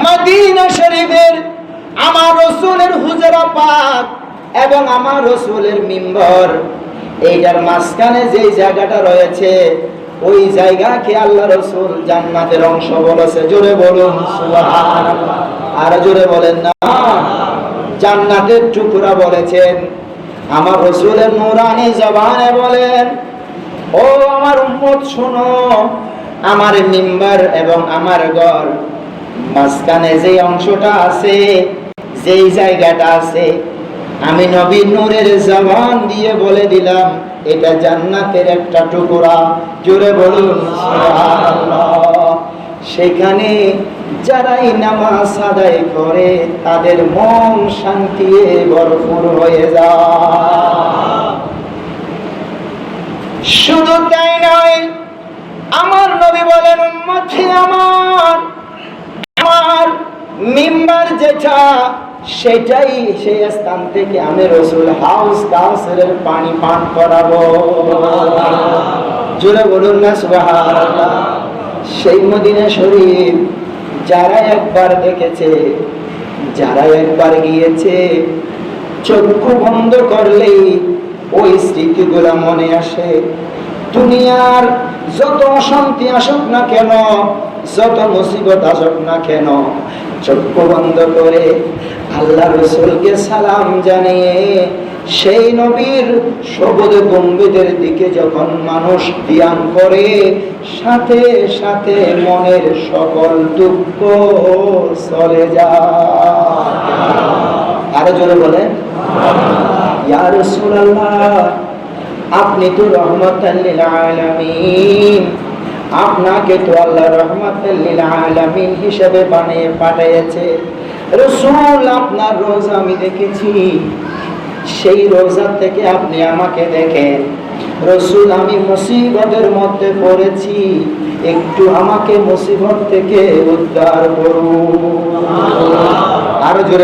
Medina শরীফের আমার রাসূলের হুজরা পাক এবং আমার রাসূলের মিম্বর, এইটার মাঝখানে যে জায়গাটা রয়েছে ওই জায়গাকে আল্লাহ রাসূল জান্নাতের অংশ বলেছে। জোরে বলুন সুবহানাল্লাহ। আর জোরে বলেন না। জান্নাতের টুকরা বলেছেন। আমার রাসূলের নূরানি জবানে বলেন, ও আমার উম্মত শোনো, আমার মিম্বর এবং আমার ঘর মাঝখানে যে অংশটা আছে, যেই জায়গাটা আছে, আমি নবীর নূরের জবান দিয়ে বলে দিলাম এটা জান্নাতের একটা টুকরা। জোরে বলুন সুবহানাল্লাহ। সেখানে যারাই নামাজ আদায় করে তাদের মন শান্তিতে ভরপুর হয়ে যায়। শুধু তাই নয়, আমার নবী বলেন, উম্মতি আমার মিম্বার যেটা, সেটাই সেই স্থান থেকে আমি রাসূল হাউস কাউসারের পানি পান করাবো। জোরে বলুন না সুবহানাল্লাহ। সেই মদিনা শরীফ যারা একবার দেখেছে, যারা একবার গিয়েছে, চক্ষু বন্ধ করলেই ওই স্মৃতিগুলো মনে আসে। দুনিয়ার যত অশান্তি আসুক না কেন, যত মুসিবত আসুক না কেন, চক্ষু বন্ধ করে আল্লাহ রাসূলকে সালাম জানিয়ে সেই নবীর সবুজ গম্বুজের দিকে যখন মানুষ ধ্যান করে, সাথে সাথে মনের সকল দুঃখ চলে যায়। আরো জোরে বলেন, ইয়া রাসূলুল্লাহ, আপনি তো রহমাতাল লিল আলামিন, আপনাকে তো আল্লাহ রহমাতাল লিল আলামিন হিসেবে বানিয়ে পাঠিয়েছে। রাসূল, আপনার রোজা আমি দেখেছি, সেই রোজা থেকে আপনি আমাকে দেখেন। রাসূল, আমি মুসিবতের মধ্যে পড়েছি, একটু আমাকে মুসিবত থেকে উদ্ধার করুন। আরো জোরে